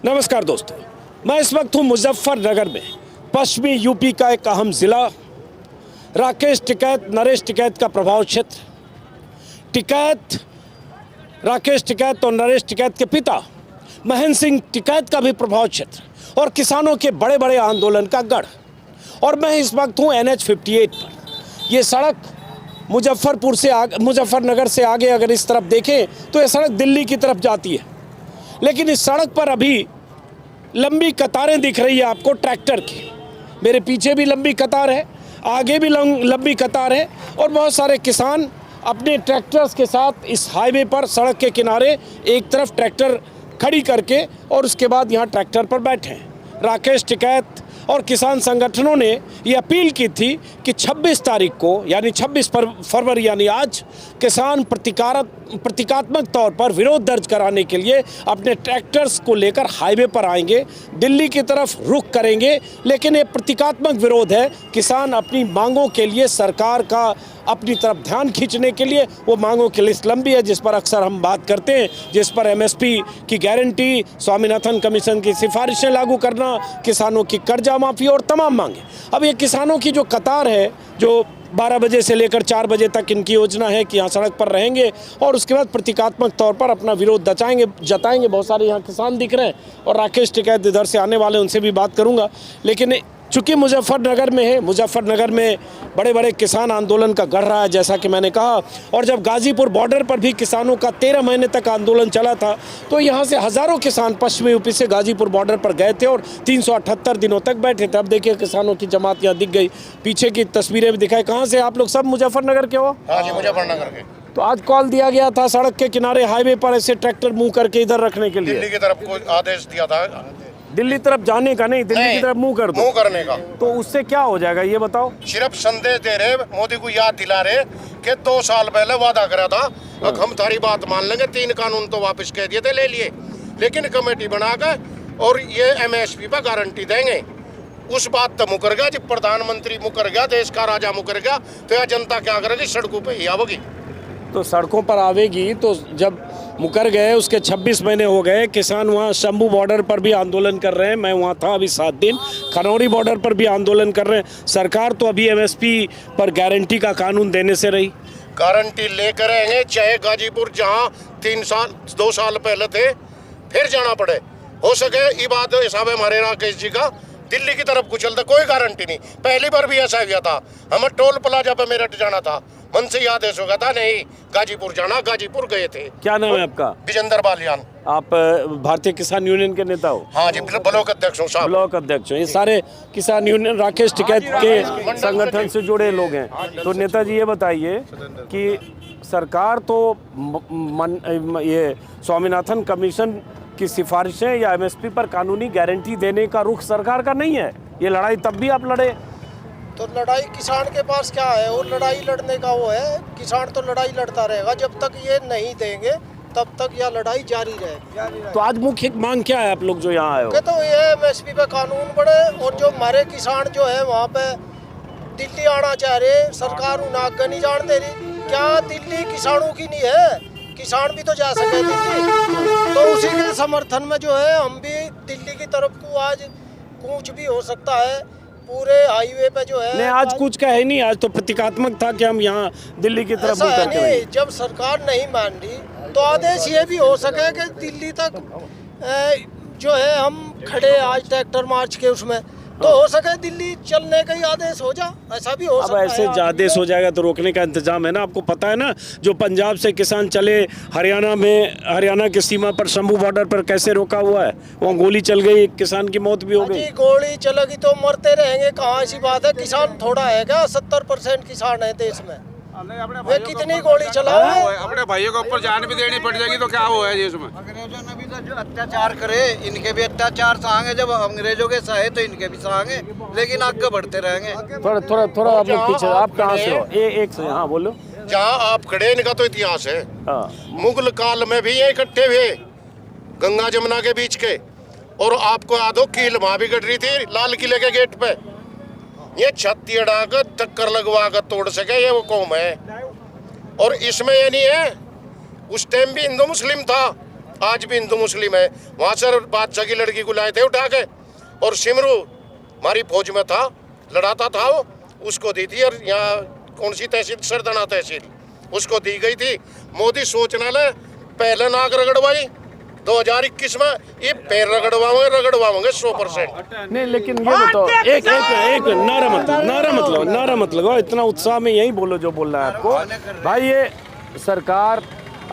नमस्कार दोस्तों, मैं इस वक्त हूँ मुजफ्फरनगर में। पश्चिमी यूपी का एक अहम ज़िला, राकेश टिकैत नरेश टिकैत का प्रभाव क्षेत्र। राकेश टिकैत और नरेश टिकैत के पिता महेंद्र सिंह टिकैत का भी प्रभाव क्षेत्र और किसानों के बड़े बड़े आंदोलन का गढ़। और मैं इस वक्त हूँ NH 58 पर। ये सड़क मुजफ्फरनगर से आगे अगर इस तरफ देखें तो ये सड़क दिल्ली की तरफ जाती है, लेकिन इस सड़क पर अभी लंबी कतारें दिख रही है आपको ट्रैक्टर की। मेरे पीछे भी लंबी कतार है, आगे भी लंबी कतार है और बहुत सारे किसान अपने ट्रैक्टर्स के साथ इस हाईवे पर सड़क के किनारे एक तरफ ट्रैक्टर खड़ी करके और उसके बाद यहाँ ट्रैक्टर पर बैठे हैं। राकेश टिकैत और किसान संगठनों ने ये अपील की थी कि 26 तारीख को यानी 26 फरवरी यानी आज किसान प्रतीकात्मक तौर पर विरोध दर्ज कराने के लिए अपने ट्रैक्टर्स को लेकर हाईवे पर आएंगे, दिल्ली की तरफ रुख करेंगे। लेकिन ये प्रतीकात्मक विरोध है। किसान अपनी मांगों के लिए सरकार का अपनी तरफ ध्यान खींचने के लिए, वो मांगों की लिस्ट लंबी है जिस पर अक्सर हम बात करते हैं, जिस पर MSP की गारंटी, स्वामीनाथन कमीशन की सिफारिशें लागू करना, किसानों की कर्जा माफ़ी और तमाम मांगे। अब ये किसानों की जो कतार है, जो 12 बजे से लेकर 4 बजे तक इनकी योजना है कि यहाँ सड़क पर रहेंगे और उसके बाद प्रतीकात्मक तौर पर अपना विरोध जताएंगे। बहुत सारे यहाँ किसान दिख रहे हैं और राकेश टिकैत इधर से आने वाले, उनसे भी बात करूँगा। लेकिन चूँकि मुजफ्फरनगर में है, मुजफ्फरनगर में बड़े बड़े किसान आंदोलन का गढ़ रहा है जैसा कि मैंने कहा। और जब गाज़ीपुर बॉर्डर पर भी किसानों का 13 महीने तक आंदोलन चला था तो यहाँ से हज़ारों किसान पश्चिमी यूपी से गाज़ीपुर बॉर्डर पर गए थे और 378 दिनों तक बैठे थे। अब देखिए किसानों की जमात यहाँ दिख गई, पीछे की तस्वीरें भी दिखाई। कहाँ से आप लोग? सब मुजफ्फरनगर के हो? हाँ जी, मुजफ्फरनगर के। तो आज कॉल दिया गया था सड़क के किनारे हाईवे पर ऐसे ट्रैक्टर मुँह करके इधर रखने के लिए, दिल्ली की तरफ को आदेश दिया था। दिल्ली तरफ जाने का नहीं, दिल्ली की तरफ मुंह कर दो, मुंह करने का। तो उससे क्या हो जाएगा ये बताओ? सिर्फ संदेश दे रहे, मोदी को याद दिला रहे कि 2 साल पहले वादा करा था, अब हम थारी बात मान लेंगे। 3 कानून तो वापस कह दिए थे, ले लिए, लेकिन कमेटी बनाकर और ये MSP पर गारंटी देंगे। उस बात तो मुकर गया, जब प्रधानमंत्री मुकर गया, देश का राजा मुकर गया, तो यह जनता क्या करेगी? सड़कों पे ही आवेगी। तो सड़कों पर आवेगी। तो जब मुकर गए, उसके 26 महीने हो गए, किसान वहाँ शंभू बॉर्डर पर भी आंदोलन कर रहे हैं। मैं वहाँ था अभी 7 दिन। खनौरी बॉर्डर पर भी आंदोलन कर रहे हैं। सरकार तो अभी MSP पर गारंटी का कानून देने से रही। गारंटी लेकर रहेंगे, चाहे गाजीपुर जहाँ 2 साल पहले थे फिर जाना पड़े। हो सके ये बात हिसाब है हमारे राकेश जी का, दिल्ली की तरफ कुचल था, कोई गारंटी नहीं। पहली बार भी ऐसा हुआ था, हमें टोल प्लाजा पे मेरठ जाना था, मन से आदेश हो गया था नहीं गाजीपुर जाना, गाजीपुर गए थे। क्या नाम है आपका? विजेंद्र बालियान। आप भारतीय किसान यूनियन के नेता हो? हाँ जी, ब्लॉक अध्यक्ष हूँ साहब। ब्लॉक अध्यक्ष हो। ये सारे किसान यूनियन राकेश टिकैत के संगठन से जुड़े लोग हैं। तो नेताजी ये बताइए कि सरकार तो ये स्वामीनाथन कमीशन की सिफारिशें या MSP पर कानूनी गारंटी देने का रुख सरकार का नहीं है। ये लड़ाई तब भी आप लड़े, तो लड़ाई किसान के पास क्या है? वो लड़ाई लड़ने का वो है, किसान तो लड़ाई लड़ता रहेगा जब तक ये नहीं देंगे, तब तक यह लड़ाई जारी रहेगी। तो आज मुख्य मांग क्या है आप लोग जो यहाँ आए हो? तो ये MSP पे कानून बढ़े और जो हमारे किसान जो है वहाँ पे दिल्ली आना चाह रहे, सरकार उन्हें आगे नहीं जान दे रही। क्या दिल्ली किसानों की नहीं है? किसान भी तो जा सके दिल्ली। तो उसी के समर्थन में जो है हम भी दिल्ली की तरफ को आज कूच भी हो सकता है। पूरे हाईवे पे जो है नहीं, आज कुछ का है नहीं, आज तो प्रतीकात्मक था कि हम यहाँ दिल्ली की तरफ मुँह करके रहेंगे। जब सरकार नहीं मान रही तो आदेश ये भी हो सके कि दिल्ली तक जो है हम खड़े आज ट्रैक्टर मार्च के उसमें, तो हो सके दिल्ली चलने का ही आदेश हो जा, ऐसा भी हो सकता है। अब ऐसे आदेश हो जाएगा तो रोकने का इंतजाम है ना। आपको पता है ना, जो पंजाब से किसान चले हरियाणा की सीमा पर शंभू बॉर्डर पर कैसे रोका हुआ है, वहाँ गोली चल गई, एक किसान की मौत भी हो गई। गोली चलेगी तो मरते रहेंगे, कहाँ ऐसी बात है? किसान थोड़ा है क्या? 70% किसान है देश में, वे कितनी गोली चलाओ? अपने भाइयों के ऊपर जान भी देनी पड़ जाएगी तो क्या हुआ है इसमें? अंग्रेजों ने भी तो जो अत्याचार करे, इनके भी अत्याचार सहेंगे। जब अंग्रेजों के सहे तो इनके भी सहेंगे, लेकिन आगे बढ़ते रहेंगे। थोड़ा आप लोग पीछे, आप कहाँ से हो? एक से, हाँ बोलो। जहाँ आप खड़े, इनका तो इतिहास है। मुगल काल में भी ये इकट्ठे हुए गंगा जमुना के बीच के, और आपको याद हो कील वहां भी गड़ रही थी लाल किले के गेट पे। ये छत्ती अड़ा कर टक्कर लगवा कर तोड़ सके, ये वो कौम है। और इसमें ये नहीं है, उस टाइम भी हिंदू मुस्लिम था, आज भी हिंदू मुस्लिम है। वहाँ से बादशाह की लड़की को लाए थे उठा के, और सिमरू हमारी फौज में था, लड़ाता था वो, उसको दी थी। और यहाँ कौन सी तहसील, सरदाना तहसील, उसको दी गई थी। मोदी सोचना ले, पहले नाक रगड़वाई 2021 में, ये पैर रगड़वाओगे 100%। नहीं, लेकिन ये बताओ, एक नारा मत लगाओ, इतना उत्साह में यही बोलो जो बोलना है आपको। भाई ये सरकार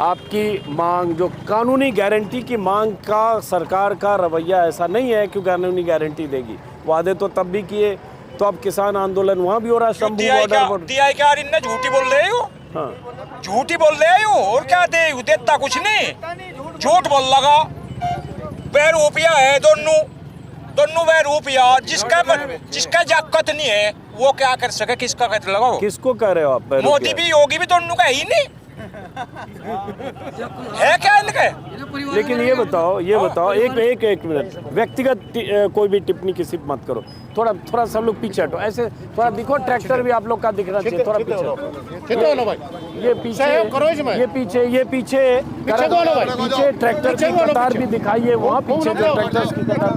आपकी मांग, जो कानूनी गारंटी की मांग का सरकार का रवैया ऐसा नहीं है कि कानूनी गारंटी देगी। वादे तो तब भी किए, तो अब किसान आंदोलन वहाँ भी हो रहा है, शंभू बॉर्डर पर। क्या इन्हें झूठी बोल रहे हो? हाँ, झूठी बोल रहे हो, और क्या देता कुछ नहीं, झूठ बोल लगा। वह रुपया है दोनों वह रुपया, जिसका जाकत नहीं है वो क्या कर सके, किसका कहते लगाओ। किसको कह रहे हो आप? मोदी भी योगी भी दोनों का ही नहीं है क्या इनके? लेकिन ये बताओ एक मिनट, व्यक्तिगत कोई भी टिप्पणी किसी पे मत करो। थोड़ा सब लोग पीछे हटो, ऐसे थोड़ा दिखो, ट्रैक्टर भी आप लोग का दिख रहा चाहिए, थोड़ा पीछे। ये पीछे ट्रैक्टर की कतार भी दिखाइए, वहाँ पीछे जो ट्रैक्टर की कतार,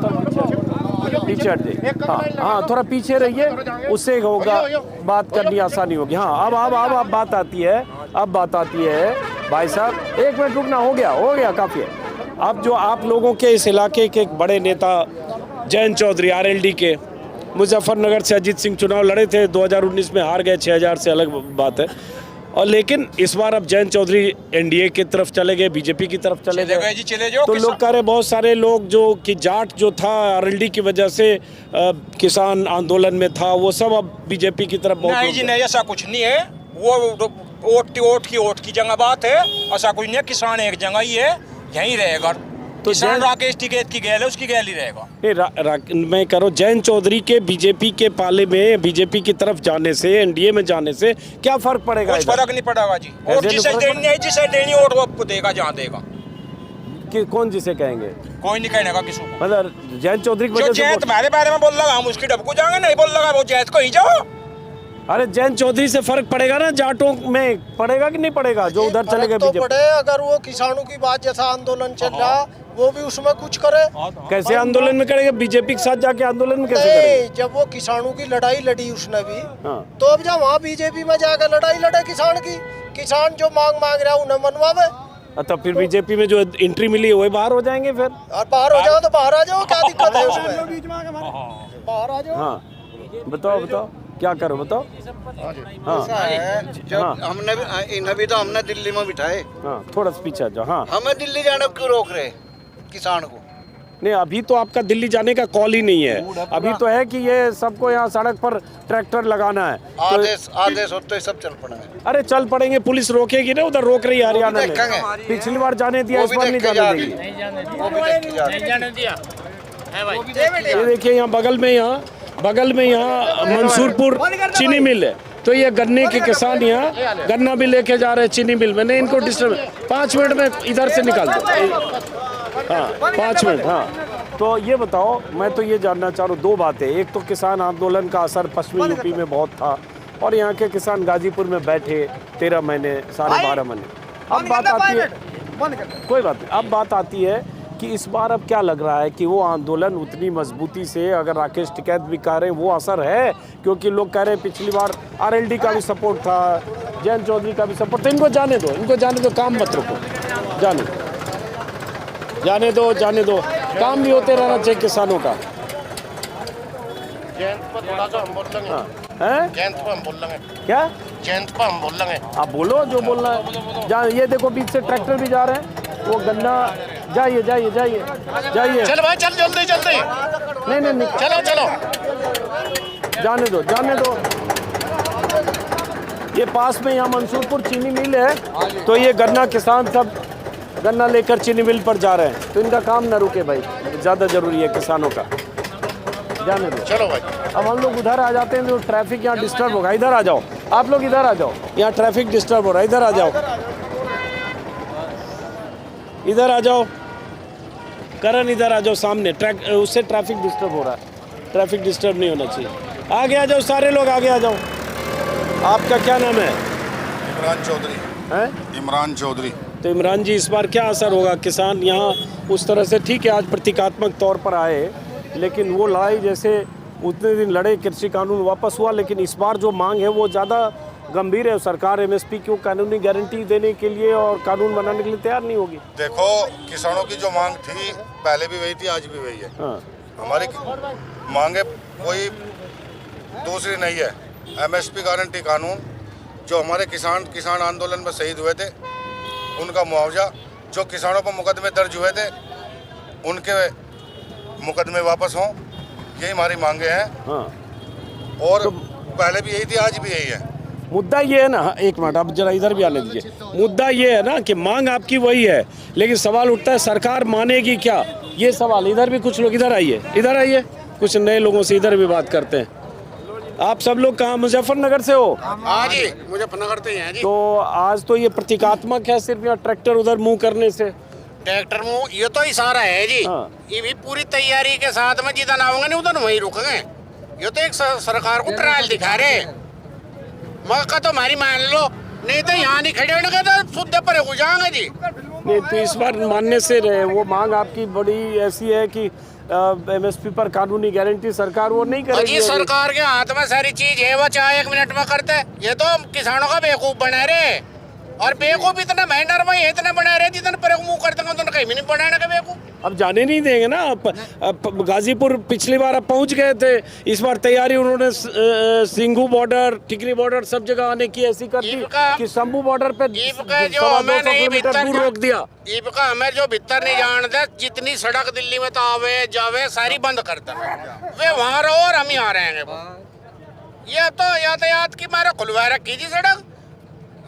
पीछे हट जाइए। हाँ, थोड़ा पीछे रहिए, उससे होगा, बात करनी आसानी होगी। हाँ, अब बात आती है भाई साहब, एक मिनट रुकना, हो गया काफ़ी है। अब जो आप लोगों के इस इलाके के एक बड़े नेता जयंत चौधरी आरएलडी के, मुजफ्फरनगर से अजीत सिंह चुनाव लड़े थे, 2019 में हार गए, 6000 से, अलग बात है। और लेकिन इस बार अब जयंत चौधरी एनडीए की तरफ चले गए, बीजेपी की तरफ चले गए। तो लोग कह रहे, बहुत सारे लोग जो कि जाट जो था आरएलडी की वजह से किसान आंदोलन में था, वो सब अब बीजेपी की तरफ। नहीं जी, नहीं, ऐसा कुछ नहीं है। वो वोट की जगह बात है, ऐसा कुछ नहीं है। किसान एक जगह ही है, यहीं रहेगा। तो किसान राकेश टिकैत की गैल है, उसकी गैल ही रहेगा। नहीं, मैं कह रहा हूँ, जयंत चौधरी के बीजेपी के पाले में, बीजेपी की तरफ जाने से, एनडीए में जाने से क्या फर्क पड़ेगा? कुछ फर्क नहीं पड़ेगा जी। और जिसे देनी और वो देगा जहाँ देगा। कि कौन जिसे कहेंगे? कोई नहीं कहने का किसी को। मतलब जयंत चौधरी की वजह से जयंत हमारे बारे में बोल लगा, हम उसकी डब को जाएंगे, नहीं बोल लगा वो जयंत को ही जाओ। अरे जयंत चौधरी से फर्क पड़ेगा ना, जाटों में पड़ेगा कि नहीं पड़ेगा, जो उधर चले गए तो पड़े। अगर वो किसानों की बात, जैसा आंदोलन चल रहा, वो भी उसमें कुछ करे। कैसे आंदोलन में करेगा? बीजेपी के साथ जाके आंदोलन में कैसे करेगा? जब वो किसानों की लड़ाई लड़ी उसने भी, हाँ। तो अब जब वहाँ बीजेपी में जाकर लड़ाई लड़े किसान की, किसान जो मांग रहा है उन्हें मनवावे। तो फिर बीजेपी में जो एंट्री मिली है वही बाहर हो जाएंगे फिर। और बाहर हो जाओ तो बाहर आ जाओ, क्या दिक्कत है उसमें? बाहर आ जाओ। हाँ, बताओ क्या करो, बताओ। हाँ, जब हमने तो हमने दिल्ली में बिठाए। हाँ, थोड़ा सा पीछे जाओ। हाँ, हमें दिल्ली जाने क्यों रोक रहे किसान को? नहीं, अभी तो आपका दिल्ली जाने का कॉल ही नहीं है। अभी तो है कि ये सबको यहाँ सड़क पर ट्रैक्टर लगाना है। आदेश होते ही सब चल पड़ेंगे। अरे चल पड़ेंगे, पुलिस रोकेगी ना, उधर रोक रही है हरियाणा में। पिछली बार जाने दिया, इस बार नहीं जाने देगी। ये देखिए, यहाँ बगल में यहाँ मंसूरपुर चीनी मिल है, तो ये गन्ने के किसान यहाँ गन्ना भी लेके जा रहे हैं चीनी मिल में। नहीं, इनको डिस्टर्ब, 5 मिनट में इधर से निकाल दो। हाँ, 5 मिनट। हाँ, तो ये बताओ, मैं तो ये जानना चाह रहा हूँ, 2 बातें। एक तो किसान आंदोलन का असर पश्चिमी यूपी में बहुत था, और यहाँ के किसान गाजीपुर में बैठे 13 महीने, 12.5 महीने। अब बात आती है, कोई बात नहीं, अब बात आती है कि इस बार अब क्या लग रहा है कि वो आंदोलन उतनी मजबूती से, अगर राकेश टिकैत भी कह रहे हैं, वो असर है? क्योंकि लोग कह रहे हैं पिछली बार आरएलडी का भी सपोर्ट था, जयंत चौधरी का भी सपोर्ट था। इनको जाने दो, काम मत रुको, जाने दो, काम भी होते रहना चाहिए किसानों का। जयंत पर थोड़ा सा हम बोल लेंगे। हैं? जयंत पर हम बोल लेंगे। क्या? जयंत पर हम बोल लेंगे। आप बोलो जो बोलना है। ये देखो, बीच से ट्रैक्टर भी जा रहे हैं, वो गन्ना। जाइए। चल भाई, चल जल्दी। नहीं, चलो। जाने दो। ये पास में यहाँ मंसूरपुर चीनी मिल है, तो ये गन्ना किसान सब गन्ना लेकर चीनी मिल पर जा रहे हैं, तो इनका काम ना रुके भाई, ज़्यादा ज़रूरी है किसानों का। जाने दो। चलो भाई, अब हम लोग उधर आ जाते हैं तो ट्रैफिक यहाँ डिस्टर्ब होगा। इधर आ जाओ, आप लोग इधर आ जाओ, यहाँ ट्रैफिक डिस्टर्ब हो रहा है। इधर आ जाओ करण, इधर आ जाओ सामने, उससे ट्रैफिक डिस्टर्ब हो रहा है। ट्रैफिक डिस्टर्ब नहीं होना चाहिए। आगे आ जाओ, सारे लोग आगे आ जाओ। आपका क्या नाम है? इमरान चौधरी। हैं? इमरान चौधरी। तो इमरान जी, इस बार क्या असर होगा? किसान यहाँ उस तरह से ठीक है, आज प्रतीकात्मक तौर पर आए, लेकिन वो लड़ाई जैसे उतने दिन लड़े, कृषि कानून वापस हुआ, लेकिन इस बार जो मांग है वो ज़्यादा गंभीर है। सरकार एमएसपी को कानूनी गारंटी देने के लिए और कानून बनाने के लिए तैयार नहीं होगी। देखो, किसानों की जो मांग थी पहले भी वही थी, आज भी वही है। हाँ, हमारी मांगे कोई दूसरी नहीं है। एमएसपी गारंटी कानून, जो हमारे किसान आंदोलन में शहीद हुए थे उनका मुआवजा, जो किसानों पर मुकदमे दर्ज हुए थे उनके मुकदमे वापस हों, यही हमारी मांगे हैं। हाँ, और पहले भी यही थी, आज भी यही है। मुद्दा ये है ना, एक मिनट आप जरा इधर भी आने दीजिए। मुद्दा ये है ना कि मांग आपकी वही है, लेकिन सवाल उठता है सरकार मानेगी क्या, ये सवाल। इधर भी कुछ लोग, इधर आइए, कुछ नए लोगों से इधर भी बात करते हैं। आप सब लोग कहाँ, मुजफ्फरनगर से हो? हाँ जी, मुजफ्फरनगर से ही हैं जी। तो आज तो ये प्रतीकात्मक है, सिर्फ यहाँ ट्रैक्टर उधर मुंह करने से। ट्रैक्टर मुँह, ये तो इशारा है जी। हाँ। ये भी पूरी तैयारी के साथ में जिधर आओगे नहीं उधर वहीं रुकेंगे। ये तो एक सरकार को ट्रायल दिखा रहे, मौका तो हमारी मान लो, नहीं तो यहाँ नहीं खड़े होने तो शुद्ध पर हो जाएंगे जी। नहीं तो इस बार मानने से रहे, वो मांग आपकी बड़ी ऐसी है कि एमएसपी पर कानूनी गारंटी सरकार वो नहीं करेगी। जी, सरकार के हाथ में सारी चीज है, वो चाहे 1 मिनट में करते। ये तो किसानों का बेवकूफ बना रहे, और बेवकूफ इतना मैनर में इतना बना रहे जितना पर मुंह करते हैं, तो कहीं भी नहीं बनाने का बेवकूफ। अब जाने नहीं देंगे ना। अब गाजीपुर पिछली बार अब पहुंच गए थे, इस बार तैयारी उन्होंने सिंघू बॉर्डर, टिकरी बॉर्डर सब जगह आने की ऐसी कर दी कि शंभू बॉर्डर पे 200 किलोमीटर दूर रोक दिया। का हमें जो भीतर नहीं जानते, जितनी सड़क दिल्ली में तो आवे जावे सारी बंद करते हैं, वे वहाँ रहो और हम यहाँ रहेंगे। ये तो यातायात की मारा खुलवा रखी थी सड़क,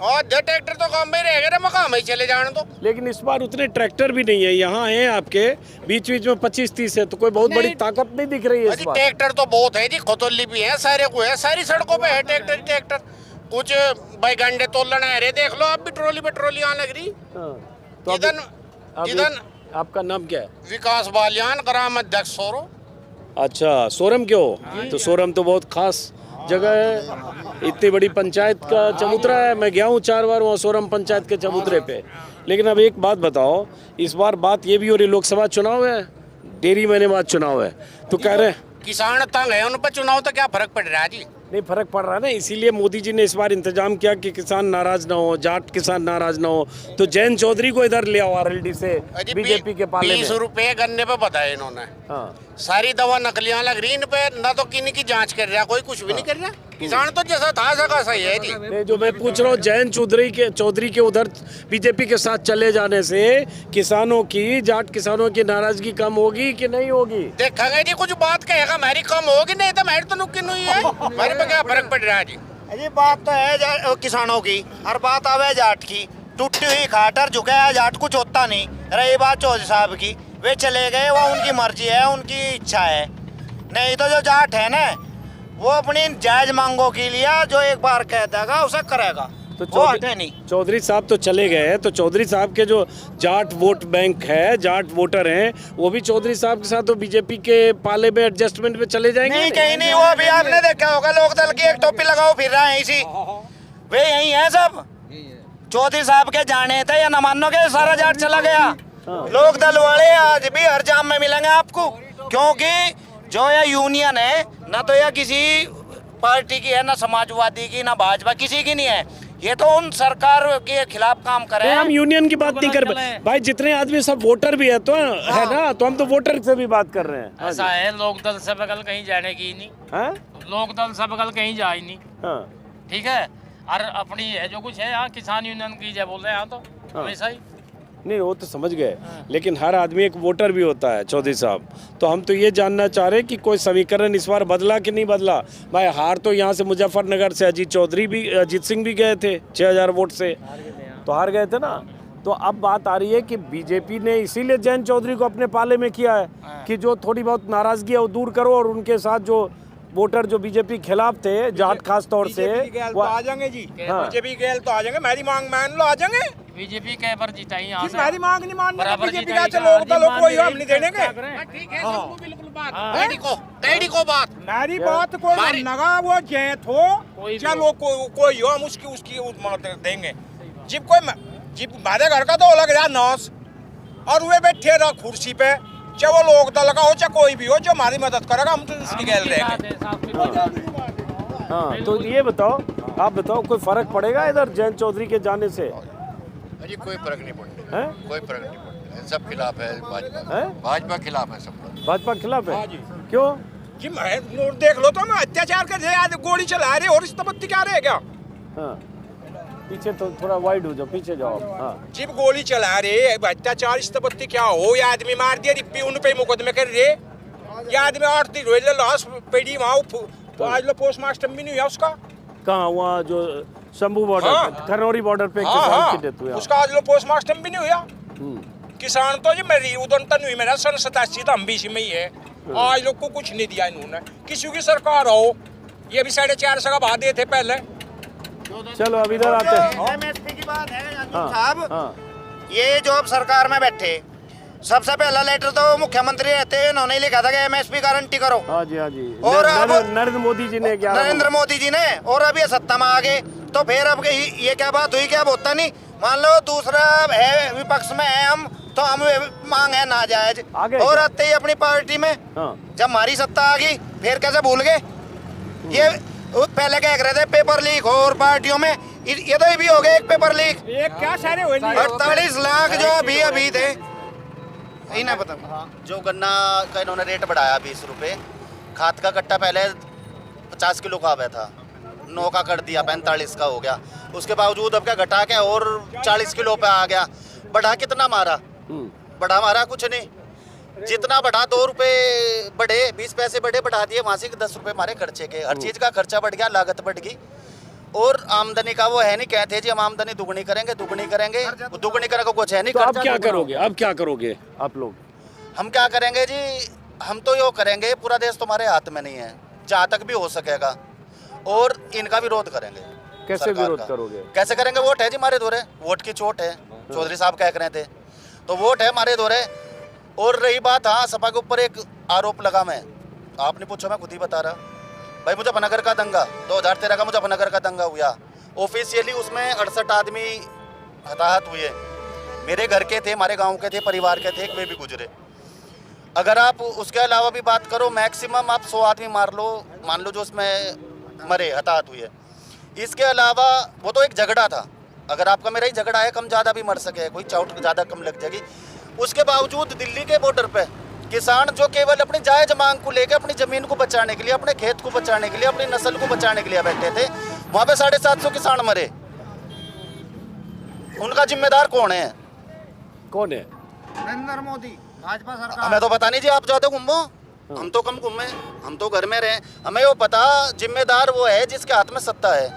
और ट्रैक्टर तो काम में रहेगा ना, मकाम ही चले जाने दो। लेकिन इस बार उतने ट्रैक्टर भी नहीं है, यहाँ है आपके बीच बीच में 25-30 है, तो कोई बहुत बड़ी ताकत नहीं दिख रही है इस बार। ट्रैक्टर तो बहुत है जी, खतौली भी है, सारे को है, सारी सड़कों पे है ट्रैक्टर। कुछ बैगंडे तोलन है, देख लो आप भी, ट्रोली आने लग रही। तो जिधन आपका नाम क्या है? विकास बालियान, ग्राम अध्यक्ष सोरो। अच्छा, सोरम क्यों? तो सोरम तो बहुत खास जगह है, इतनी बड़ी पंचायत का चबूतरा है। मैं गया हूँ 4 बार वहाँ सोरम पंचायत के चबूतरे पे। लेकिन अब एक बात बताओ, इस बार बात ये भी हो रही, लोकसभा चुनाव है, 1.5 महीने बाद चुनाव है, तो कह रहे किसान तंग है, उन पर चुनाव तो क्या फर्क पड़ रहा है जी? नहीं फर्क पड़ रहा है ना, इसीलिए मोदी जी ने इस बार इंतजाम किया कि किसान नाराज ना हो, जाट किसान नाराज ना हो। तो जयंत चौधरी को इधर ले आओ आरएलडी से, बीजेपी के पाले में। 20 रुपए गन्ने पे बताए इन्होंने। हाँ, सारी दवा नकलियां लग रही इन पे, ना तो किन्हीं की जांच कर रहा, कोई कुछ भी नहीं कर रहा। किसान तो जैसा था सका सही है जी। नहीं, जो मैं पूछ रहा हूँ, जयंत चौधरी के उधर बीजेपी के साथ चले जाने से किसानों की, जाट किसानों की नाराजगी कम होगी कि नहीं होगी? देखेंगे जी, कुछ बात कहेगा हमारी कम होगी, नहीं तो मेरी तो नुक्की नहीं है, हमारे पे क्या फर्क पड़ रहा है जी? अजी बात तो है किसानों की, और बात आवे जाट की। टूटी हुई खाटर झुके है जाट, कुछ होता नहीं। रही बात चौधरी साहब की, वे चले गए, वो उनकी मर्जी है, उनकी इच्छा है। नहीं तो जो जाट है ना, वो अपनी जायज मांगों के लिए जो एक बार कह देगा उसे करेगा, तो वो हटे नहीं। चौधरी साहब तो चले गए हैं, तो चौधरी साहब के जो जाट वोट बैंक है, जाट वोटर हैं, वो भी चौधरी साहब के साथ तो बीजेपी के पाले में एडजस्टमेंट में चले जाएंगे? नहीं, कहीं नहीं। वो भी आपने देखा होगा, लोकदल की एक टोपी लगाओ फिर रहा है इसी, वे यही है सब। चौधरी साहब के जाने थे या न मानो के सारा जाट चला गया। लोकदल वाले आज भी हर जाम में मिलेंगे आपको, क्योंकि जो यह यूनियन है ना, तो यह किसी पार्टी की है, ना समाजवादी की, ना भाजपा, किसी की नहीं है। ये तो उन सरकार के खिलाफ काम कर रहे हैं। हम यूनियन की बात नहीं कर भाई, जितने आदमी सब वोटर भी है तो है ना, तो हम तो वोटर से भी बात कर रहे हैं। ऐसा है, लोकदल से बगल कहीं जाने की नहीं है, लोकदल से बगल कहीं जाए नहीं। हाँ, ठीक है, और अपनी है जो कुछ है यहाँ किसान यूनियन की जय बोल रहे हैं यहाँ, तो हमेशा ही नहीं वो तो समझ गए, लेकिन हर आदमी एक वोटर भी होता है चौधरी साहब। तो हम तो ये जानना चाह रहे हैं कि कोई समीकरण इस बार बदला कि नहीं बदला। भाई हार तो यहाँ से मुजफ्फरनगर से अजीत सिंह भी गए थे 6000 वोट से, तो हार गए थे ना। तो अब बात आ रही है कि बीजेपी ने इसीलिए जयंत चौधरी को अपने पाले में किया है कि जो थोड़ी बहुत नाराजगी है वो दूर करो, और उनके साथ जो वोटर जो बीजेपी खिलाफ थे, जाट खास तौर से, वो आ जाएंगे जी। बीजेपी के तो आ जाएंगे, मेरी मांग मान लो, आ जाएंगे। बीजेपी के पर जीताई यहाँ से, मेरी मांग नहीं मान बराबर बीजेपी का लोग तो लोग कोई हम नहीं देंगे। ठीक है, सबको बिल्कुल बात, कैडी को बात, मेरी बात कोई मानेगा, वो जैत हो चलो कोई हो, हम उसकी देंगे। जब कोई जी हमारे घर का तो अलग यार नौस, और वे बैठे रहा कुर्सी पे, चाहे वो लोग दल का हो चाहे कोई भी हो, जो हमारी मदद करेगा हम तो उसकी गैल रहेंगे। हाँ, तो ये बताओ, आप बताओ, कोई फर्क पड़ेगा इधर जयंत चौधरी के जाने से? अजी कोई फर्क नहीं पड़ता हैं? कोई फर्क नहीं पड़ता, सब खिलाफ है भाजपा, हैं? भाजपा खिलाफ है सब लोग। भाजपा के खिलाफ है? क्यों? जी मैं देख लो तो मैं अत्याचार कर रहे आज गोली चला रहे और इस तबत्ती क्या रहे क्या? हाँ, पीछे तो थोड़ा वाइड हो जाओ, पीछे जाओ आप। हाँ, जिब गोली चला रहे अत्याचार इस तबत्ती क्या हो, ये आदमी मार दिया रिप्पी उन पे मुकदमे कर रहे, ये आदमी 8 दिन रोज लाश पड़ी वहाँ, आज लो पोस्टमार्टम भी नहीं हुआ उसका। कहाँ? वहाँ जो शंभू बॉर्डर, हाँ। खरौरी बॉर्डर पे हाँ किसान हाँ की डेथ हुई। उसका आज लो पोस्टमार्टम भी नहीं हुआ। किसान तो जी मेरी उदन तन हुई, मेरा सन 87 तो हम भी इसी में ही है। आज लोग को कुछ नहीं दिया इन्होंने, किसी की सरकार हो, ये भी 4.5 का भाव देते पहले। चलो अब इधर आते हैं। एमएसपी की बात है हाँ, साहब, हाँ, ये जो अब सरकार में बैठे, सबसे पहला लेटर तो मुख्यमंत्री रहते हैं, उन्होंने लिखा था कि एमएसपी गारंटी करो। हाँ जी, हाँ जी। और अब नरेंद्र मोदी जी ने क्या? नरेंद्र मोदी जी ने, और अब ये सत्ता में आ गए तो फिर अब ये क्या बात हुई? क्या होता नहीं, मान लो दूसरा है विपक्ष में है हम, तो हम मांग है नाजायज, और आते ही अपनी पार्टी में जब हमारी सत्ता आ गई फिर कैसे भूल गए? ये पहले क्या कह रहे थे पेपर लीक हो, और पार्टियों में ये तो भी हो गए एक पेपर लीक। एक क्या सारे हुए 48 लाख जो अभी थे, यही ना पता। जो गन्ना का इन्होंने रेट बढ़ाया 20 रुपए, खाद का कट्टा पहले 50 किलो का आया था, 9 का कर दिया, 45 का हो गया। उसके बावजूद अब क्या घटा के और 40 किलो पे आ गया। बढ़ा कितना मारा? बढ़ा मारा कुछ नहीं, जितना बढ़ा 2 रुपए बढ़े, 20 पैसे बढ़े, बढ़ा दिए वहाँ से 10 रुपए हमारे खर्चे के। हर चीज़ का खर्चा बढ़ गया, लागत बढ़ गई, और आमदनी का वो है नहीं, कहते जी हम आमदनी दुगनी करेंगे, दुगनी करेंगे, दुगनी करने को कुछ है नहीं। तो अब क्या करोगे? अब क्या करोगे आप लोग? हम क्या करेंगे जी, हम तो यो करेंगे, पूरा देश तुम्हारे हाथ में नहीं है, जहाँ तक भी हो सकेगा, और इनका विरोध करेंगे। कैसे विरोध करोगे? कैसे करेंगे? वोट है जी हमारे दोरे, वोट की चोट है, चौधरी साहब कह रहे थे, तो वोट है हमारे दोरे। और रही बात, हाँ सपा के ऊपर एक आरोप लगा, मैं आपने पूछा मैं खुद ही बता रहा भाई, मुजफ्फरनगर का दंगा 2013 का मुजफ्फरनगर का दंगा हुआ, ऑफिशियली उसमें 68 आदमी हताहत हुए, मेरे घर के थे, हमारे गांव के थे, परिवार के थे, एक वे भी गुजरे। अगर आप उसके अलावा भी बात करो, मैक्सिमम आप 100 आदमी मार लो, मान लो जो उसमें मरे, हताहत हुए। इसके अलावा वो तो एक झगड़ा था, अगर आपका मेरा ही झगड़ा है, कम ज़्यादा भी मर सके, कोई चोट ज़्यादा कम लग जाएगी। उसके बावजूद दिल्ली के बॉर्डर पे किसान जो केवल अपनी जायज मांग को लेकर, अपनी ज़मीन को बचाने के लिए, अपने खेत को बचाने के लिए, अपनी नस्ल को बचाने के लिए बैठे थे, वहाँ पे 750 किसान मरे। उनका जिम्मेदार कौन है? कौन है? नरेंद्र मोदी, भाजपा सरकार। हमें तो पता नहीं जी, आप ज़्यादा घूमो, हम तो कम घूमे, हम तो घर में रहे, हमें वो पता, जिम्मेदार वो है जिसके हाथ में सत्ता है,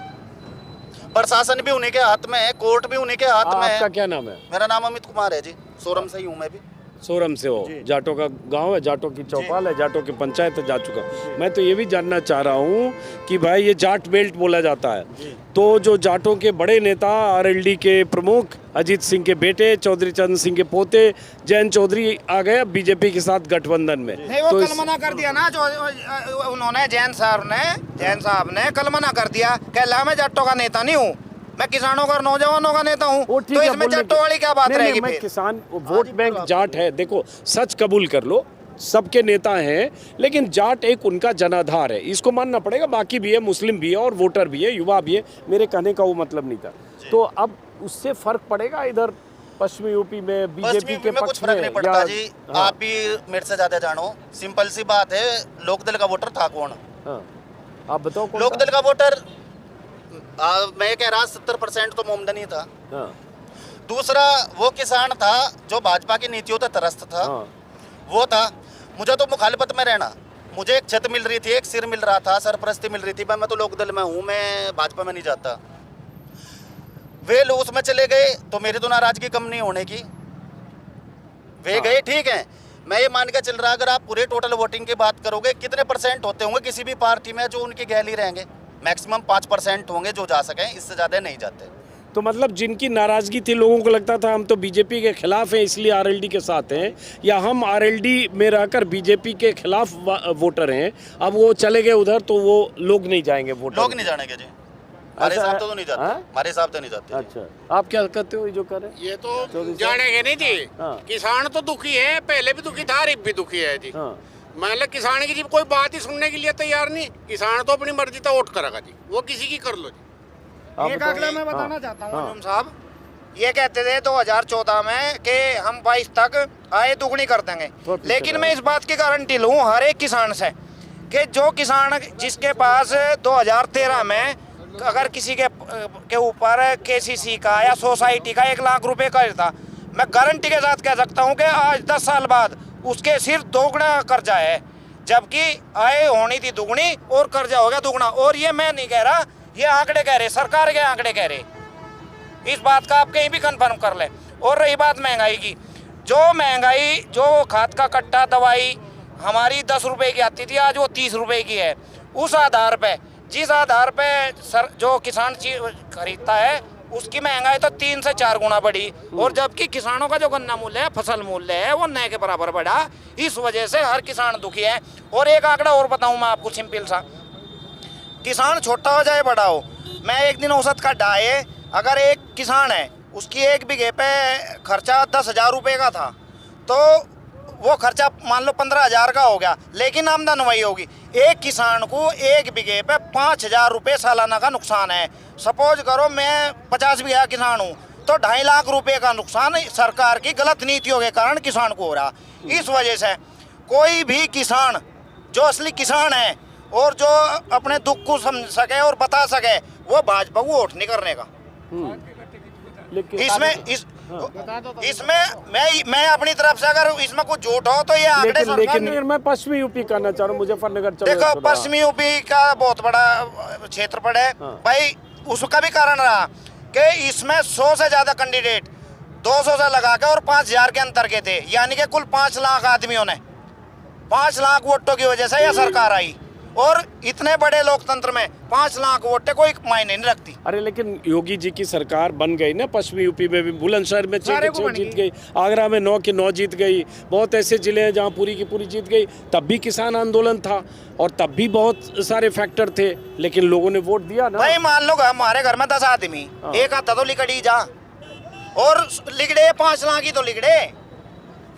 प्रशासन भी उन्हीं के हाथ में है, कोर्ट भी उन्हीं के हाथ में है। आपका क्या नाम है? मेरा नाम अमित कुमार है जी, सोरम से ही हूँ मैं भी। सोरम से हो? जाटों का गांव है, जाटों की चौपाल है, जाटों की पंचायत है, जा चुका। मैं तो ये भी जानना चाह रहा हूँ कि भाई ये जाट बेल्ट बोला जाता है, तो जो जाटों के बड़े नेता आरएलडी के प्रमुख अजीत सिंह के बेटे, चौधरी चरण सिंह के पोते जयंत चौधरी आ गए बीजेपी के साथ गठबंधन में। नहीं, वो तो कल मना कर दिया ना, जो उन्होंने जैन साहब ने कल मना कर दिया, कहला मैं जाटों का नेता नहीं हूँ, मैं किसानों का, नौजवानों का नेता हूँ, तो इसमें जाटों वाली क्या बात रहेगी? मैं किसान, वोट बैंक जाट है, देखो सच कबूल कर लो, सबके नेता हैं, लेकिन जाट एक उनका जनाधार है, इसको मानना पड़ेगा। बाकी भी है, मुस्लिम भी है, और वोटर भी है, युवा भी है, मेरे कहने का वो मतलब नहीं था। तो अब उससे फर्क पड़ेगा इधर पश्चिमी यूपी में बीजेपी के पक्ष कुछ फर्क नहीं पड़ता जी। हाँ। आप भी मेरे से ज्यादा जानो, सिंपल सी बात है, लोकदल का वोटर था कौन? हाँ। आप बताओ कौन लोकदल का वोटर, मैं कह रहा 70% तो मोमदनी था। हाँ। दूसरा वो किसान था जो भाजपा की नीतियों से त्रस्त था। हाँ। वो था। मुझे तो मुखालिफत में रहना, मुझे एक छत मिल रही थी, एक सिर मिल रहा था, सरपरस्ती मिल रही थी, मैं तो लोकदल में हूँ, मैं भाजपा में नहीं जाता। वे लोग उसमें चले गए तो मेरी तो नाराजगी कम नहीं होने की, वे गए, ठीक है। मैं ये मान के चल रहा, अगर आप पूरे टोटल वोटिंग की बात करोगे, कितने % होते होंगे किसी भी पार्टी में जो उनकी गैली रहेंगे? मैक्सिमम 5% होंगे जो जा सकें, इससे ज़्यादा नहीं जाते। तो मतलब जिनकी नाराजगी थी, लोगों को लगता था हम तो बीजेपी के खिलाफ हैं इसलिए आरएलडी के साथ हैं, या हम आरएलडी में रहकर बीजेपी के खिलाफ वोटर हैं, अब वो चले गए उधर तो वो लोग नहीं जाएंगे वोटर? लोग नहीं जानेंगे जी, हमारे ऐसा हिसाब है? से तो नहीं जाते, हाँ? हमारे हिसाब से नहीं जाते। अच्छा, आप क्या कहते हो जो कर रहे हैं? ये तो चौधरी साहब। जानेंगे नहीं जी। हाँ। किसान तो दुखी है, पहले भी दुखी था, अब भी दुखी है जी। हाँ। मतलब किसान की जी कोई बात ही सुनने के लिए तैयार नहीं। किसान तो अपनी मर्जी तो वोट करेगा जी, वो किसी की कर लो जी। आप एक बताओ। अगला मैं बताना हाँ, चाहता हूँ हाँ। हुजूम साहब, ये कहते थे 2014 में कि हम 22 तक आय दुगनी कर देंगे, बहुत पीछे लेकिन रहा। मैं इस बात की गारंटी लूँ हर एक किसान से कि जो किसान जिसके पास 2013 में अगर किसी के ऊपर केसीसी का या सोसाइटी का 1 लाख रुपए कर्ज था, मैं गारंटी के साथ कह सकता हूँ कि आज 10 साल बाद उसके सिर्फ दोगुना कर्जा है, जबकि आय होनी थी दुगनी और कर्जा हो गया दुगना। और ये मैं नहीं कह रहा, ये आंकड़े कह रहे, सरकार के आंकड़े कह रहे। इस बात का आप कहीं भी कंफर्म कर लें। और रही बात महंगाई की, जो महंगाई, जो खाद का कट्टा दवाई हमारी 10 रुपए की आती थी, आज वो 30 रुपए की है। उस आधार पे, जिस आधार पे जो किसान चीज खरीदता है, उसकी महंगाई तो 3 से 4 गुना बढ़ी। और जबकि किसानों का जो गन्ना मूल्य है, फसल मूल्य है, वो नए के बराबर बढ़ा। इस वजह से हर किसान दुखी है। और एक आंकड़ा और बताऊं मैं आपको सिंपल सा, किसान छोटा हो चाहे बड़ा हो, मैं एक दिन औसत का डाये, अगर एक किसान है उसकी 1 बीघे पे खर्चा 10,000 रुपये का था, तो वो खर्चा मान लो 15,000 का हो गया, लेकिन आमदन वही होगी। एक किसान को 1 बीघे पे 5,000 रुपये सालाना का नुकसान है। सपोज करो मैं 50 बीघा किसान हूँ, तो 2.5 लाख रुपए का नुकसान सरकार की गलत नीतियों के कारण किसान को हो रहा। इस वजह से कोई भी किसान जो असली किसान है और जो अपने दुख को समझ सके और बता सके, वो भाजपा को वोट नहीं करने का। लेकिन इसमें मैं अपनी तरफ से अगर इसमें कुछ झूठ हो तो ये आंकड़े लेकिन सरकार लेकिन मैं पश्चिमी यूपी करना चाह रहा हूँ, मुजफ्फरनगर चलो देखो थोड़ा। पश्चिमी यूपी का बहुत बड़ा क्षेत्रफल है हाँ। भाई। उसका भी कारण रहा कि इसमें 100 से ज्यादा कैंडिडेट 200 से लगा के और 5,000 के अंतर के थे, यानी कि कुल 5 लाख आदमियों ने 5 लाख वोटों की वजह से यह सरकार आई। और इतने बड़े लोकतंत्र में 5 लाख वोटें कोई मायने नहीं रखती। अरे लेकिन योगी जी की सरकार बन गई ना, पश्चिमी यूपी में भी बुलंदशहर में 6 के 6 जीत गई, आगरा में 9 के 9 जीत गई, बहुत ऐसे जिले हैं जहाँ पूरी की पूरी जीत गई। तब भी किसान आंदोलन था और तब भी बहुत सारे फैक्टर थे, लेकिन लोगों ने वोट दिया ना। भाई मान लो हमारे घर में 10 आदमी, एक आता तो लिकड़ी जा, और लिगड़े 5 लाख ही तो लिगड़े,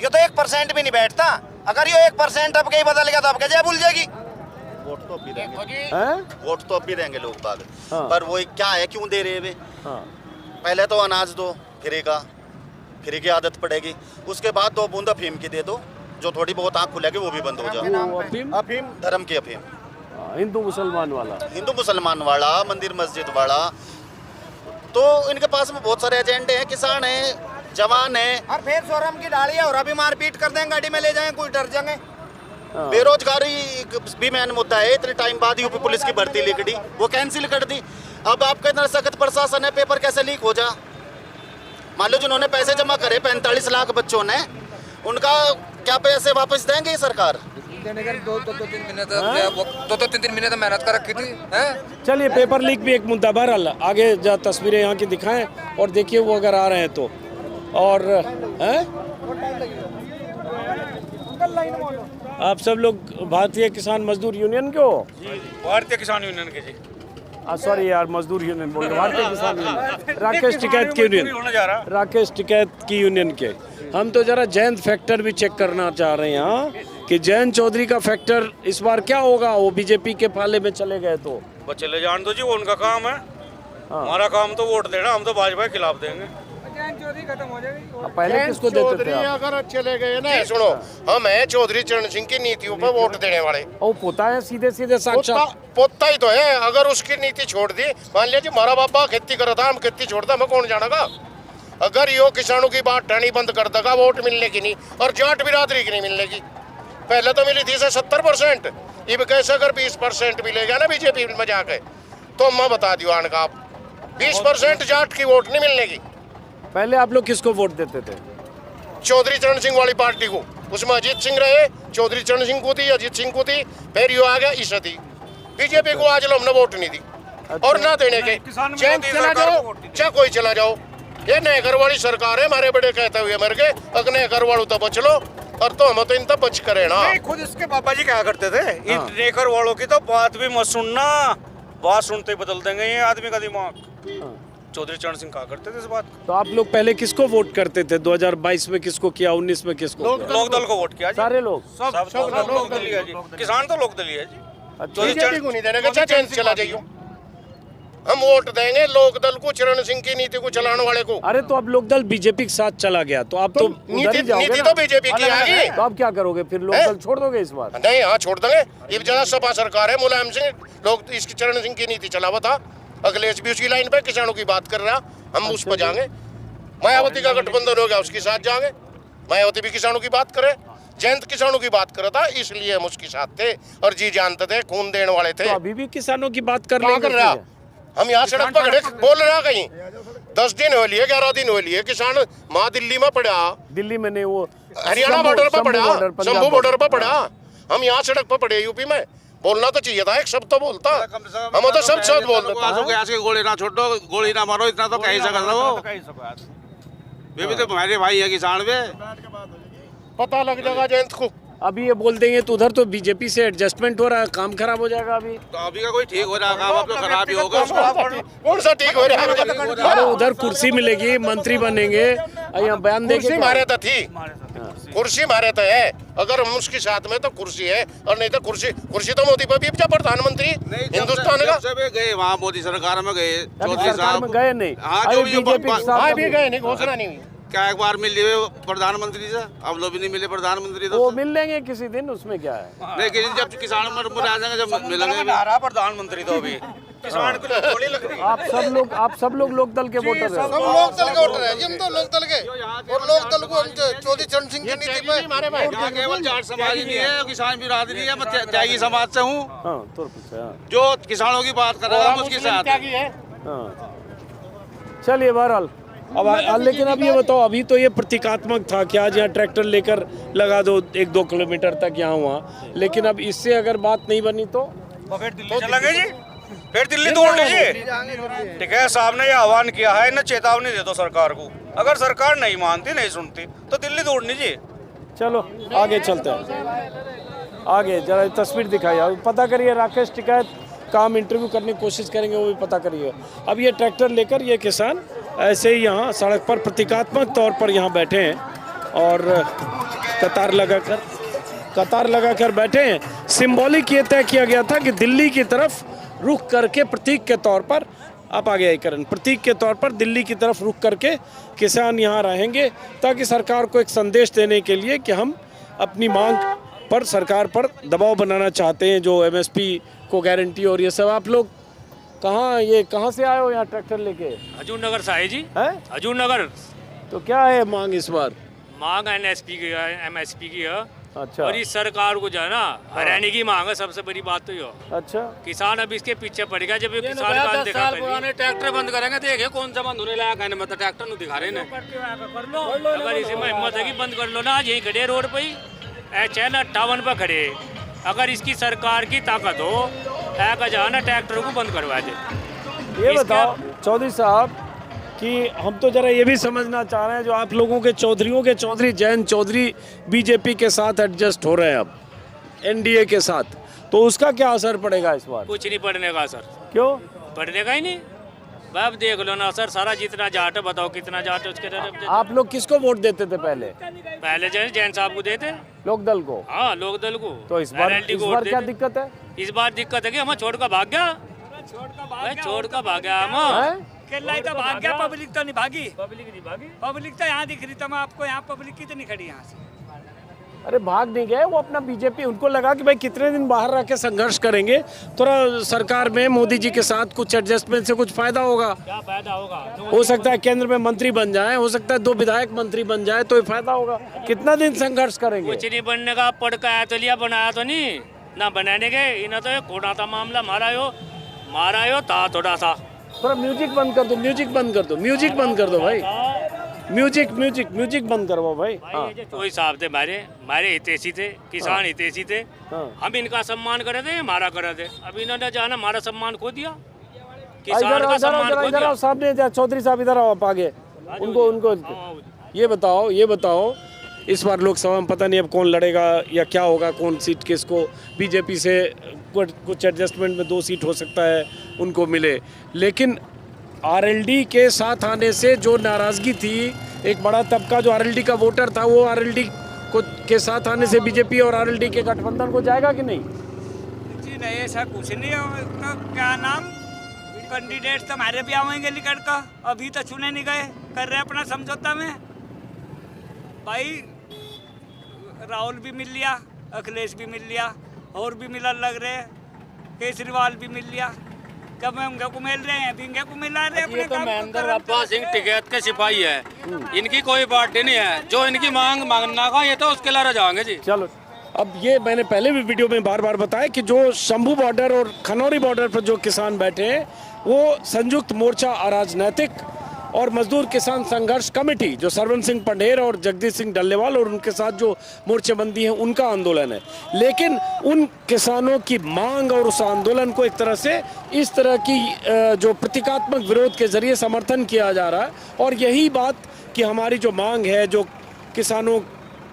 ये तो 1% भी नहीं बैठता। अगर ये 1% अब कहीं बदल गया तो अब क्या भूल जाएगी। वोट तो अब भी देंगे, हैं? वोट तो अब भी देंगे लोग बाग। हाँ। पर वो क्या है, क्यों दे रहे हैं वे? हाँ। पहले तो अनाज दो फ्री की आदत पड़ेगी, उसके बाद 2 बूंद अफीम की दे दो, जो थोड़ी बहुत आँख खुलेगी वो भी बंद हो जाए। वो अफीम? अफीम, धर्म की अफीम, हाँ, हिंदू मुसलमान वाला। हिंदू मुसलमान वाला, मंदिर मस्जिद वाला। तो इनके पास में बहुत सारे एजेंडे हैं, किसान हैं, जवान हैं। और फिर शोरम की डाली और अभी मारपीट कर देंगे, गाड़ी में ले जाएंगे, कोई डर जाएंगे। बेरोजगारी भी मेन मुद्दा है। इतने टाइम बाद यूपी पुलिस की भर्ती लिखी, वो कैंसिल कर दी। अब आपका इतना सख्त प्रशासन है, पेपर कैसे लीक हो जा। मान लो जिन्होंने पैसे जमा करे 45 लाख बच्चों ने, उनका क्या पैसे वापस देंगे सरकार? देने के 2-3 महीने तो मेहनत कर रखी थी। चलिए, पेपर लीक भी एक मुद्दा। बहरहाल आगे जा तस्वीरें यहाँ की दिखाएं और देखिए वो अगर आ रहे हैं तो। और आप सब लोग भारतीय किसान मजदूर यूनियन के हो? भारतीय किसान यूनियन के जी। सॉरी यार, मजदूर यूनियन बोल रहे, भारतीय किसान यूनियन, राकेश टिकैत की यूनियन, राकेश टिकैत की यूनियन के। हम तो जरा जयंत फैक्टर भी चेक करना चाह रहे हैं यहाँ कि जयंत चौधरी का फैक्टर इस बार क्या होगा। वो बीजेपी के पाले में चले गए तो वो चले जान दो जी, वो उनका काम है। हमारा काम तो वोट देना, हम तो भाजपा के खिलाफ देंगे। पहले किसको देते चौधरी थे आप? अगर चले गए ना, सुनो, हम है चौधरी चरण सिंह की नीतियों पर वोट देने वाले। वो पोता है सीधे सीधे साक्षात। पोता ही तो है। अगर उसकी नीति छोड़ दी, मान लिया जी हमारा बाबा खेती कर रहा था, हम खेती छोड़ता, मैं कौन जानेगा। अगर यो किसानों की बात टाणी बंद कर देगा, वोट मिलने की नहीं, और जाट बिरादरी की नहीं मिलने की। पहले तो मिली थी 70%, अब कैसे अगर 20% मिलेगा ना बीजेपी में जाके, तो मैं बता दियो आन का, 20% जाट की वोट नहीं मिलने की। पहले आप लोग किसको वोट देते थे? चौधरी चरण सिंह वाली पार्टी को। उसमें अजीत सिंह रहे, चौधरी चरण सिंह को थी, अजीत सिंह को थी, फिर यो आ गया ईसा थी। बीजेपी को आज हमने वोट नहीं दी और ना देने के। चैन चला जाओ चाहे कोई चला जाओ, ये नए घर वाली सरकार है। हमारे बड़े कहते हुए मर गए, अगर नए घर वालों तो बच लो, और तो हम तो इन तक बच करे ना। खुद इसके पापा जी क्या करते थे, इन नेकर वालों की तो बात भी मत सुनना। बात सुनते ही बदल देंगे ये आदमी का दिमाग। चौधरी चरण सिंह कहा करते थे इस बात को। तो आप लोग पहले किसको वोट करते थे? 2022 में किसको किया, 19 में किसको किया? लोकदल को वोट किया जी। सारे लोग। सब लोकदलीय है जी। किसान तो लोकदलीय है जी। बीजेपी को नहीं देने का, चैन से चला जाइयो। हम वोट देंगे लोकदल को, चरण सिंह की नीति को चलाने वाले को। अरे तो अब लोकदल बीजेपी के साथ चला गया तो आप तो उधर ही जाओगे नीति ना। तो बीजेपी की आ गई, तो आप क्या करोगे फिर? लोकदल छोड़ दोगे इस बार? नहीं, हाँ छोड़ देंगे। ये ज्यादा सपा सरकार है, मुलायम सिंह लोग इसकी चरण सिंह की नीति चलावा था। अखिलेश भी उसकी लाइन पे किसानों की बात कर रहा, हम उस पर जाएंगे। मायावती का गठबंधन हो गया, उसके साथ जाएंगे। मायावती भी किसानों की बात करे, जयंत किसानों की बात कर रहा था, इसलिए हम उसके साथ थे और जी जानते थे, खून देने वाले थे। तो अभी भी किसानों की बात कर कर रहा, हम यहाँ सड़क पर खड़े बोल रहा कहीं 10 दिन हो लिए, 11 दिन हो लिए। किसान माँ दिल्ली में पड़ा, दिल्ली में नहीं, वो हरियाणा बॉर्डर पर पड़ा, शंभू बॉर्डर पर पड़ा। हम यहाँ सड़क पर पड़े यूपी में। बोलना तो चाहिए था, एक शब्द तो बोलता। हम तो सब शब्द बोल देता। गैस की गोली ना छोड़ो, गोली ना मारो, इतना तो कहीं सकता हो। वे भी तो हमारे भाई है किसान में, पता लग जाएगा जयंत को। अभी ये बोल देंगे तो उधर तो बीजेपी से एडजस्टमेंट हो रहा है, काम खराब हो जाएगा अभी। तो अभी का कोई ठीक हो रहा है, अब तो खराब ही होगा। कौन सा ठीक हो रहा है? अरे उधर कुर्सी मिलेगी, मंत्री बनेंगे, यहाँ बयान देंगे। कुर्सी मारे तो थी, कुर्सी मारे तो है। अगर हम उसके साथ में तो कुर्सी है, और नहीं तो कुर्सी तो मोदी पर भी प्रधानमंत्री हिंदुस्तान का। जब गए वहाँ मोदी सरकार में गए, चौधरी सरकार में साहब गए नहीं। हाँ, अरे जो बीजेपी के साथ भी गए नहीं, घोषणा नहीं हुई। क्या एक बार मिल लिए प्रधानमंत्री से? अब लोग भी नहीं मिले प्रधानमंत्री तो। वो मिल लेंगे किसी दिन, उसमें क्या है। लेकिन जब किसान मर आ जाएंगे, जब मिलेंगे प्रधानमंत्री तो अभी किसान को गोली लग रही है। आप सब लोग लोकदल के वोटर हैं। सब लोकदल के वोटर है, हम तो लोकदल के, और लोकदल को हम चौधरी चरण सिंह की नीति पे यहाँ केवल जाट समाज ही नहीं है, किसान बिरादरी है। मैं त्यागी समाज से हूँ, हाँ, तो कुछ है, हाँ। जो किसानों की बात कर रहा है उसके साथ है। हाँ। चलिए बहरहाल अब लेकिन अब ये बताओ, अभी तो ये प्रतीकात्मक था कि आज यहाँ ट्रैक्टर लेकर लगा दो 1-2 किलोमीटर तक यहाँ वहाँ, लेकिन अब इससे अगर बात नहीं बनी तो फिर दिल्ली चलेंगे जी, फिर दिल्ली तोड़ लीजिए। ठीक है, साहब ने ये आह्वान किया है, इन्हें चेतावनी दे दो सरकार को। अगर सरकार नहीं मानती, नहीं सुनती तो दिल्ली तोड़ लीजिए। चलो आगे चलते हैं, आगे जरा तस्वीर दिखाइए। अब पता करिए राकेश टिकैत का हम इंटरव्यू करने की कोशिश करेंगे, वो भी पता करिए। अब ये ट्रैक्टर लेकर ये किसान ऐसे ही यहाँ सड़क पर प्रतीकात्मक तौर पर यहाँ बैठे हैं और कतार लगाकर बैठे हैं। सिंबॉलिक ये तय किया गया था कि दिल्ली की तरफ रुख करके प्रतीक के तौर पर, आप आगे आई करण, प्रतीक के तौर पर दिल्ली की तरफ रुख करके किसान यहाँ रहेंगे, ताकि सरकार को एक संदेश देने के लिए कि हम अपनी मांग पर सरकार पर दबाव बनाना चाहते हैं, जो एमएसपी को गारंटी और ये सब। आप लोग कहाँ से आए हो यहाँ ट्रैक्टर लेके? हजूर नगर से आए जी। हैं? हजूर नगर। तो क्या है मांग इस बार? मांग एनएसपी की है, एमएसपी की है। अच्छा, और इस सरकार को जो है ना हरियाणा की मांग है, सबसे बड़ी बात तो ये। अच्छा, किसान अब इसके पीछे पड़ गया। जब ये किसान का देखा पुराने ट्रैक्टर बंद करेंगे, देखिए कौन सा बंद होने लायक है। मतलब ट्रैक्टर नहीं दिखा रहे ना, अगर इसी में हिम्मत है कि बंद कर लो ना, आज यहीं खड़े रोड पे ही, चैन 58 पर खड़े। अगर इसकी सरकार की ताकत हो, जाना ट्रैक्टर को बंद करवा दे। ये बताओ चौधरी साहब कि हम तो जरा ये भी समझना चाह रहे हैं, जो आप लोगों के चौधरियों के चौधरी जयंत चौधरी बीजेपी के साथ एडजस्ट हो रहे हैं अब एनडीए के साथ, तो उसका क्या असर पड़ेगा इस बार? कुछ नहीं पड़ने का असर। क्यों पड़ने का ही नहीं? अब देख लो ना सर, सारा जितना जाट है, बताओ कितना जाट है उसके तरफ। आप लोग किसको वोट देते थे पहले? पहले जो है जैन साहब को देते, लोकदल को। हाँ, लोकदल को। तो इस बार क्या दिक्कत है? इस बार दिक्कत है कि हम छोड़ कर भाग गया, छोड़ कर भाग गया हम। तो भाग गया, पब्लिक तो नहीं भागी। पब्लिक तो यहाँ दिख रही था, मैं आपको यहाँ पब्लिक कितनी खड़ी यहाँ से। अरे भाग नहीं गए, वो अपना बीजेपी, उनको लगा कि भाई कितने दिन बाहर रह के संघर्ष करेंगे, थोड़ा सरकार में मोदी जी के साथ कुछ एडजस्टमेंट से कुछ फायदा होगा। क्या फायदा होगा? हो सकता है केंद्र में मंत्री बन जाए, हो सकता है 2 विधायक मंत्री बन जाए, तो फायदा होगा। कितना दिन संघर्ष करेंगे? कुछ नहीं बनने का, पढ़ के आया तो लिया, बनाया तो नहीं ना, बनाने के इन्हें तो कोटा था मामला, मारा हो था थोड़ा सा। थोड़ा म्यूजिक बंद कर दो, म्यूजिक बंद कर दो, म्यूजिक बंद कर दो भाई, म्यूजिक बंद करवाओ भाई। हाँ। तो हिसाब थे, हमारे हितैषी थे, किसान हितैषी थे। हम इनका सम्मान करे थे, हमारा करे थे। अब इन्होंने जाना हमारा सम्मान खो दिया, किसान का सम्मान खो दिया। सामने चौधरी साहब इधर आओ, आप आगे। उनको ये बताओ इस बार लोकसभा में पता नहीं अब कौन लड़ेगा या क्या होगा, कौन सीट किसको, बीजेपी से कुछ एडजस्टमेंट में 2 सीट हो सकता है उनको मिले। लेकिन आरएलडी के साथ आने से जो नाराज़गी थी, एक बड़ा तबका जो आरएलडी का वोटर था वो आरएलडी को के साथ आने से बीजेपी और आरएलडी के गठबंधन को जाएगा कि नहीं? जी नहीं, ऐसा कुछ नहीं है। तो क्या नाम कैंडिडेट तो हमारे भी आवेंगे निकट का, अभी तो चुने नहीं गए, कर रहे अपना समझौता में। भाई राहुल भी मिल लिया, अखिलेश भी मिल लिया, और भी मिलने लग रहे, केजरीवाल भी मिल लिया। जब हम को मिल रहे हैं, बिंगे को मिला रहे अपने तो महेंद्र अब्बा सिंह टिकैत के सिपाही है, इनकी कोई पार्टी नहीं है। जो इनकी मांगना का ये तो उसके लारे जाएंगे जी। चलो, अब ये मैंने पहले भी वीडियो में बार बार बताया कि जो शंभू बॉर्डर और खनौरी बॉर्डर पर जो किसान बैठे हैं वो संयुक्त मोर्चा अराजनैतिक और मजदूर किसान संघर्ष कमेटी, जो सरवन सिंह पंढेर और जगदीश सिंह डल्लेवाल और उनके साथ जो मोर्चेबंदी है उनका आंदोलन है। लेकिन उन किसानों की मांग और उस आंदोलन को एक तरह से इस तरह की जो प्रतीकात्मक विरोध के जरिए समर्थन किया जा रहा है। और यही बात कि हमारी जो मांग है, जो किसानों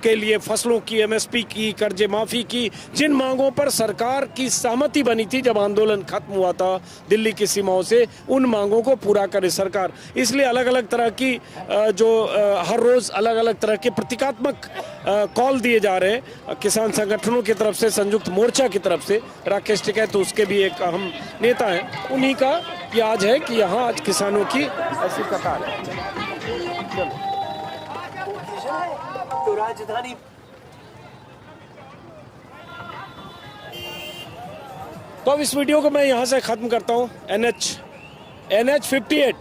के लिए फसलों की एमएसपी की, कर्जे माफ़ी की, जिन मांगों पर सरकार की सहमति बनी थी जब आंदोलन खत्म हुआ था दिल्ली की सीमाओं से, उन मांगों को पूरा करे सरकार। इसलिए अलग अलग तरह की हर रोज़ अलग अलग तरह के प्रतीकात्मक कॉल दिए जा रहे हैं किसान संगठनों की तरफ से, संयुक्त मोर्चा की तरफ से। राकेश टिकैत तो उसके भी एक अहम नेता हैं, उन्हीं का ये आज है कि यहाँ आज किसानों की ऐसी कतार है। तो राजधानी तो अब इस वीडियो को मैं यहाँ से ख़त्म करता हूँ। NH 58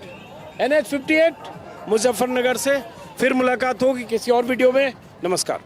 मुजफ्फरनगर से फिर मुलाकात होगी किसी और वीडियो में। नमस्कार।